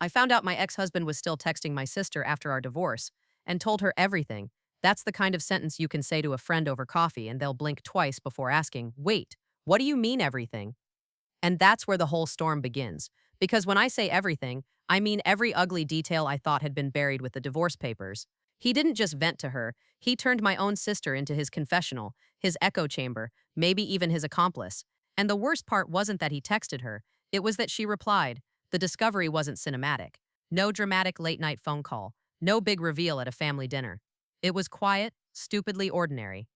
I found out my ex-husband was still texting my sister after our divorce and told her everything. That's the kind of sentence you can say to a friend over coffee and they'll blink twice before asking, "Wait, what do you mean everything?" And that's where the whole storm begins. Because when I say everything, I mean every ugly detail I thought had been buried with the divorce papers. He didn't just vent to her, he turned my own sister into his confessional, his echo chamber, maybe even his accomplice. And the worst part wasn't that he texted her, it was that she replied. The discovery wasn't cinematic. No dramatic late night phone call, no big reveal at a family dinner. It was quiet, stupidly ordinary.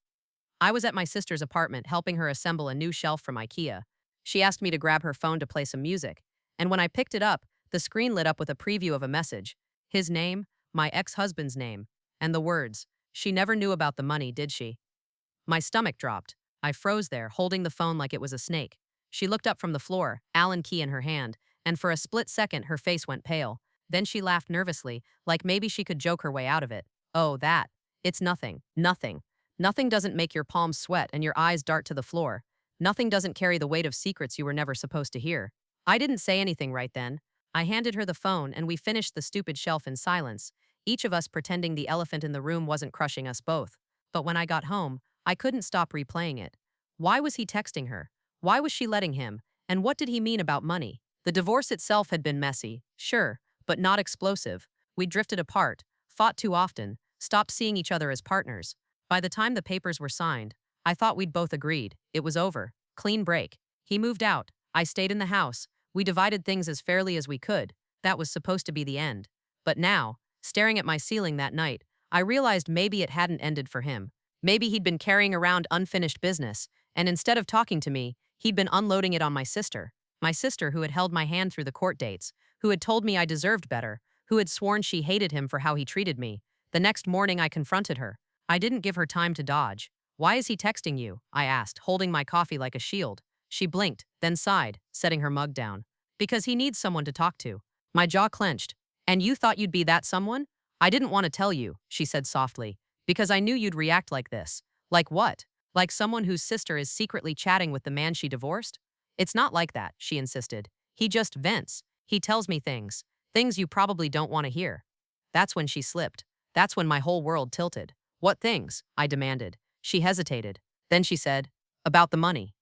I was at my sister's apartment helping her assemble a new shelf from IKEA. She asked me to grab her phone to play some music, and when I picked it up, the screen lit up with a preview of a message. His name, my ex-husband's name, and the words, "She never knew about the money, did she?" My stomach dropped. I froze there, holding the phone like it was a snake. She looked up from the floor, Allen key in her hand, and for a split second her face went pale. Then she laughed nervously, like maybe she could joke her way out of it. "Oh, that. It's nothing. Nothing. Nothing doesn't make your palms sweat and your eyes dart to the floor. Nothing doesn't carry the weight of secrets you were never supposed to hear." I didn't say anything right then. I handed her the phone and we finished the stupid shelf in silence, each of us pretending the elephant in the room wasn't crushing us both. But when I got home, I couldn't stop replaying it. Why was he texting her? Why was she letting him? And what did he mean about money? The divorce itself had been messy, sure, but not explosive. We drifted apart, fought too often, stopped seeing each other as partners. By the time the papers were signed, I thought we'd both agreed. It was over. Clean break. He moved out. I stayed in the house. We divided things as fairly as we could. That was supposed to be the end. But now, staring at my ceiling that night, I realized maybe it hadn't ended for him. Maybe he'd been carrying around unfinished business, and instead of talking to me, he'd been unloading it on my sister. My sister who had held my hand through the court dates, who had told me I deserved better, who had sworn she hated him for how he treated me. The next morning I confronted her. I didn't give her time to dodge. "Why is he texting you?" I asked, holding my coffee like a shield. She blinked, then sighed, setting her mug down. "Because he needs someone to talk to." My jaw clenched. "And you thought you'd be that someone?" "I didn't want to tell you," she said softly, "because I knew you'd react like this." "Like what? Like someone whose sister is secretly chatting with the man she divorced?" "It's not like that," she insisted. "He just vents. He tells me things. Things you probably don't want to hear." That's when she slipped. That's when my whole world tilted. "What things?" I demanded. She hesitated. Then she said, "About the money."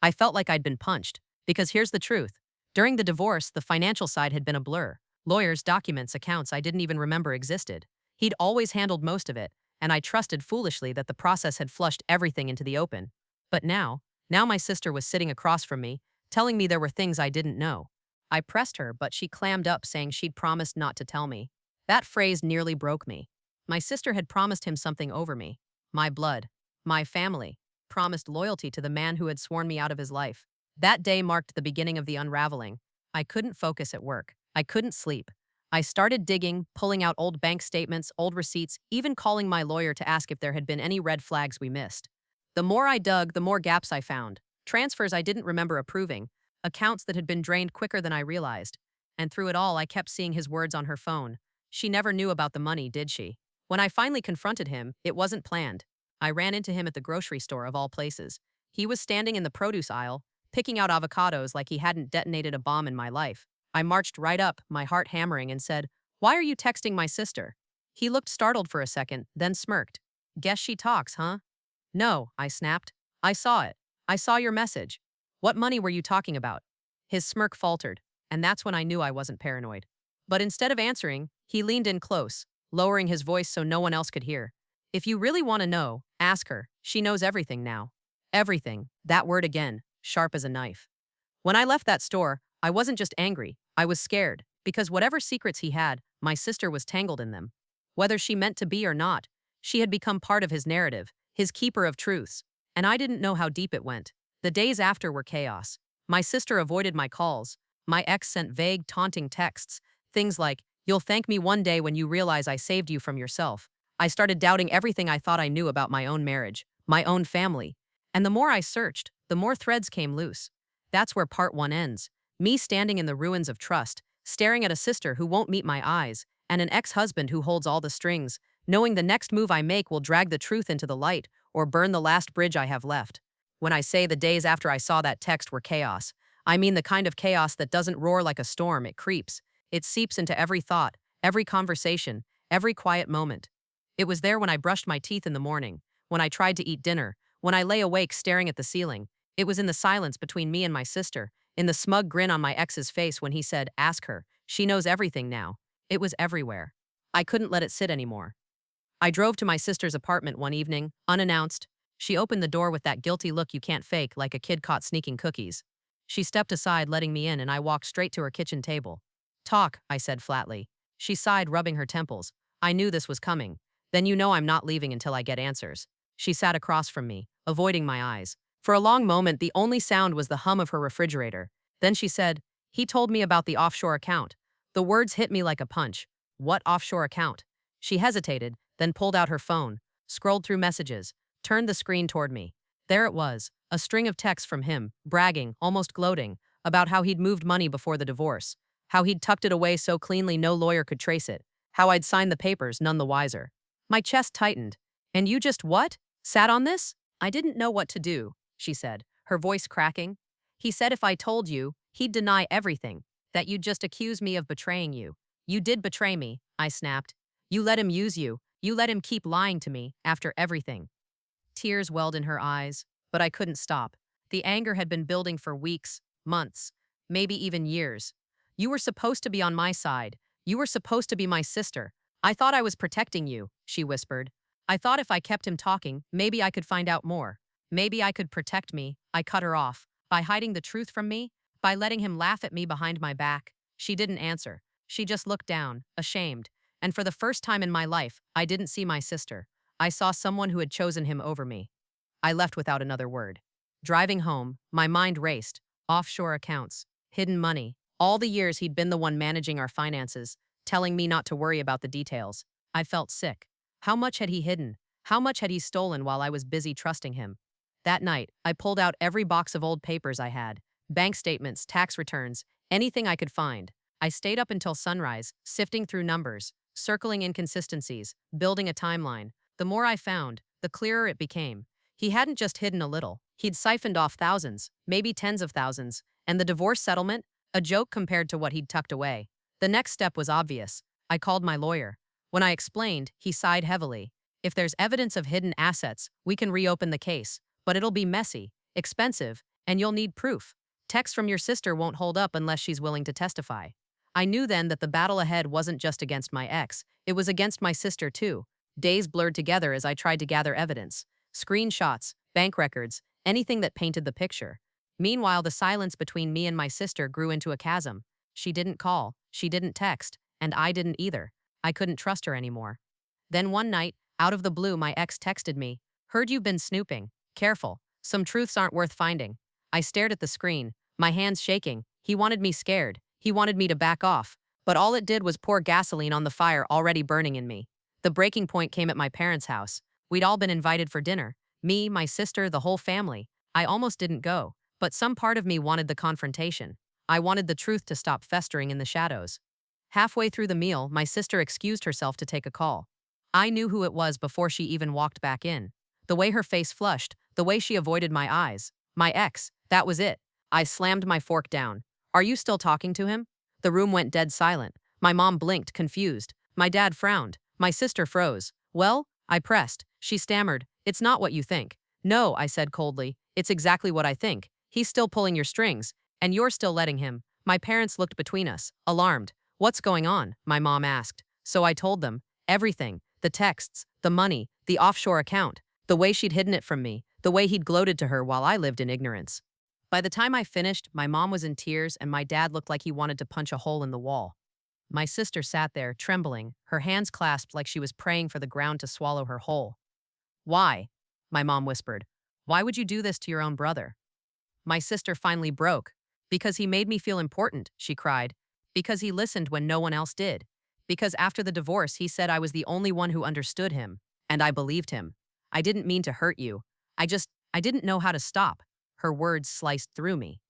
I felt like I'd been punched. Because here's the truth. During the divorce, the financial side had been a blur. Lawyers, documents, accounts I didn't even remember existed. He'd always handled most of it, and I trusted foolishly that the process had flushed everything into the open. But now my sister was sitting across from me, telling me there were things I didn't know. I pressed her, but she clammed up, saying she'd promised not to tell me. That phrase nearly broke me. My sister had promised him something over me. My blood. My family. Promised loyalty to the man who had sworn me out of his life. That day marked the beginning of the unraveling. I couldn't focus at work. I couldn't sleep. I started digging, pulling out old bank statements, old receipts, even calling my lawyer to ask if there had been any red flags we missed. The more I dug, the more gaps I found. Transfers I didn't remember approving. Accounts that had been drained quicker than I realized. And through it all, I kept seeing his words on her phone. "She never knew about the money, did she?" When I finally confronted him, it wasn't planned. I ran into him at the grocery store of all places. He was standing in the produce aisle, picking out avocados like he hadn't detonated a bomb in my life. I marched right up, my heart hammering, and said, "Why are you texting my sister?" He looked startled for a second, then smirked. "Guess she talks, huh?" "No," I snapped. "I saw it. I saw your message. What money were you talking about?" His smirk faltered, and that's when I knew I wasn't paranoid. But instead of answering, he leaned in close, lowering his voice so no one else could hear. "If you really want to know, ask her. She knows everything now." Everything. That word again, sharp as a knife. When I left that store, I wasn't just angry, I was scared, because whatever secrets he had, my sister was tangled in them. Whether she meant to be or not, she had become part of his narrative, his keeper of truths, and I didn't know how deep it went. The days after were chaos. My sister avoided my calls. My ex sent vague, taunting texts, things like, "You'll thank me one day when you realize I saved you from yourself." I started doubting everything I thought I knew about my own marriage, my own family. And the more I searched, the more threads came loose. That's where part one ends. Me standing in the ruins of trust, staring at a sister who won't meet my eyes, and an ex-husband who holds all the strings, knowing the next move I make will drag the truth into the light or burn the last bridge I have left. When I say the days after I saw that text were chaos, I mean the kind of chaos that doesn't roar like a storm, it creeps. It seeps into every thought, every conversation, every quiet moment. It was there when I brushed my teeth in the morning, when I tried to eat dinner, when I lay awake staring at the ceiling. It was in the silence between me and my sister, in the smug grin on my ex's face when he said, "Ask her. She knows everything now." It was everywhere. I couldn't let it sit anymore. I drove to my sister's apartment one evening, unannounced. She opened the door with that guilty look you can't fake, like a kid caught sneaking cookies. She stepped aside, letting me in, and I walked straight to her kitchen table. "Talk," I said flatly. She sighed, rubbing her temples. "I knew this was coming. Then you know I'm not leaving until I get answers." She sat across from me, avoiding my eyes. For a long moment, the only sound was the hum of her refrigerator. Then she said, "He told me about the offshore account." The words hit me like a punch. What offshore account? She hesitated, then pulled out her phone, scrolled through messages, turned the screen toward me. There it was, a string of texts from him, bragging, almost gloating, about how he'd moved money before the divorce, how he'd tucked it away so cleanly no lawyer could trace it, how I'd signed the papers, none the wiser. My chest tightened. "And you just what? Sat on this?" "I didn't know what to do," she said, her voice cracking. "He said if I told you, he'd deny everything, that you'd just accuse me of betraying you." "You did betray me," I snapped. "You let him use you. You let him keep lying to me, after everything." Tears welled in her eyes, but I couldn't stop. The anger had been building for weeks, months, maybe even years. "You were supposed to be on my side. You were supposed to be my sister. I thought I was protecting you," she whispered. "I thought if I kept him talking, maybe I could find out more. Maybe I could protect me." I cut her off. "By hiding the truth from me? By letting him laugh at me behind my back?" She didn't answer. She just looked down, ashamed. And for the first time in my life, I didn't see my sister. I saw someone who had chosen him over me. I left without another word. Driving home, my mind raced. Offshore accounts, hidden money, all the years he'd been the one managing our finances, telling me not to worry about the details. I felt sick. How much had he hidden? How much had he stolen while I was busy trusting him? That night, I pulled out every box of old papers I had, bank statements, tax returns, anything I could find. I stayed up until sunrise, sifting through numbers, circling inconsistencies, building a timeline. The more I found, the clearer it became. He hadn't just hidden a little. He'd siphoned off thousands, maybe tens of thousands. And the divorce settlement? A joke compared to what he'd tucked away. The next step was obvious. I called my lawyer. When I explained, he sighed heavily. "If there's evidence of hidden assets, we can reopen the case. But it'll be messy, expensive, and you'll need proof. Texts from your sister won't hold up unless she's willing to testify." I knew then that the battle ahead wasn't just against my ex, it was against my sister too. Days blurred together as I tried to gather evidence. Screenshots, bank records, anything that painted the picture. Meanwhile, the silence between me and my sister grew into a chasm. She didn't call, she didn't text, and I didn't either. I couldn't trust her anymore. Then one night, out of the blue, my ex texted me, "Heard you've been snooping. Careful, some truths aren't worth finding." I stared at the screen, my hands shaking. He wanted me scared. He wanted me to back off, but all it did was pour gasoline on the fire already burning in me. The breaking point came at my parents' house. We'd all been invited for dinner. Me, my sister, the whole family. I almost didn't go, but some part of me wanted the confrontation. I wanted the truth to stop festering in the shadows. Halfway through the meal, my sister excused herself to take a call. I knew who it was before she even walked back in. The way her face flushed, the way she avoided my eyes. My ex, that was it. I slammed my fork down. "Are you still talking to him?" The room went dead silent. My mom blinked, confused. My dad frowned. My sister froze. "Well?" I pressed. She stammered, "It's not what you think." "No," I said coldly. "It's exactly what I think. He's still pulling your strings, and you're still letting him." My parents looked between us, alarmed. "What's going on?" my mom asked. So I told them. Everything. The texts, the money, the offshore account, the way she'd hidden it from me, the way he'd gloated to her while I lived in ignorance. By the time I finished, my mom was in tears and my dad looked like he wanted to punch a hole in the wall. My sister sat there, trembling, her hands clasped like she was praying for the ground to swallow her whole. "Why?" my mom whispered. "Why would you do this to your own brother?" My sister finally broke. "Because he made me feel important," she cried. "Because he listened when no one else did. Because after the divorce, he said I was the only one who understood him. And I believed him. I didn't mean to hurt you. I didn't know how to stop." Her words sliced through me.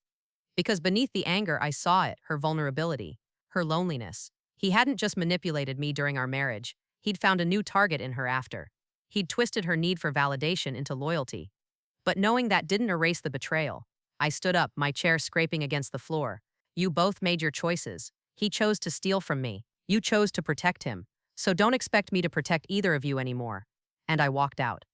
Because beneath the anger, I saw it, her vulnerability, her loneliness. He hadn't just manipulated me during our marriage. He'd found a new target in her after. He'd twisted her need for validation into loyalty. But knowing that didn't erase the betrayal. I stood up, my chair scraping against the floor. "You both made your choices. He chose to steal from me. You chose to protect him. So don't expect me to protect either of you anymore. And I walked out.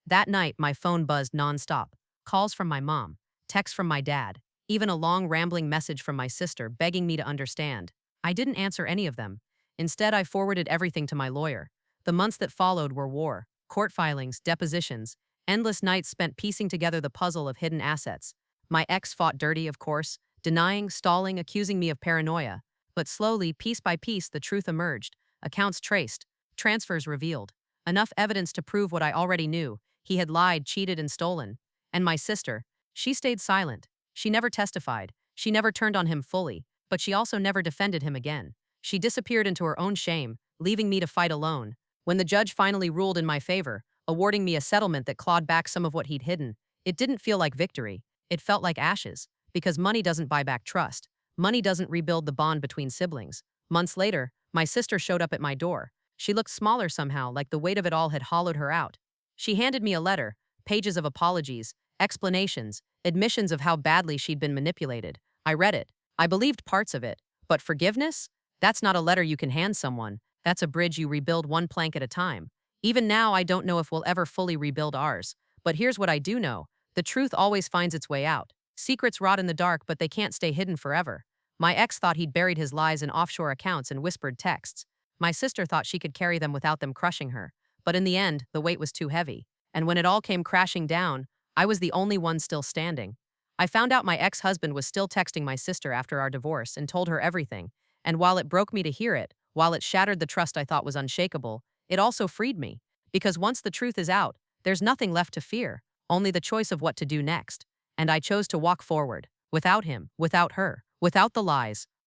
That night, my phone buzzed nonstop. Calls from my mom, texts from my dad, even a long rambling message from my sister begging me to understand. I didn't answer any of them. Instead, I forwarded everything to my lawyer. The months that followed were war, court filings, depositions, endless nights spent piecing together the puzzle of hidden assets. My ex fought dirty, of course, denying, stalling, accusing me of paranoia. But slowly, piece by piece, the truth emerged. Accounts traced, transfers revealed. Enough evidence to prove what I already knew. He had lied, cheated, and stolen. And my sister, she stayed silent. She never testified. She never turned on him fully, but she also never defended him again. She disappeared into her own shame, leaving me to fight alone. When the judge finally ruled in my favor, awarding me a settlement that clawed back some of what he'd hidden, it didn't feel like victory. It felt like ashes, because money doesn't buy back trust. Money doesn't rebuild the bond between siblings. Months later, my sister showed up at my door. She looked smaller somehow, like the weight of it all had hollowed her out. She handed me a letter, pages of apologies, explanations, admissions of how badly she'd been manipulated. I read it. I believed parts of it. But forgiveness? That's not a letter you can hand someone. That's a bridge you rebuild one plank at a time. Even now, I don't know if we'll ever fully rebuild ours. But here's what I do know. The truth always finds its way out. Secrets rot in the dark, but they can't stay hidden forever. My ex thought he'd buried his lies in offshore accounts and whispered texts. My sister thought she could carry them without them crushing her. But in the end, the weight was too heavy. And when it all came crashing down, I was the only one still standing. I found out my ex-husband was still texting my sister after our divorce and told her everything. And while it broke me to hear it, while it shattered the trust I thought was unshakable, it also freed me. Because once the truth is out, there's nothing left to fear, only the choice of what to do next. And I chose to walk forward, without him, without her, without the lies,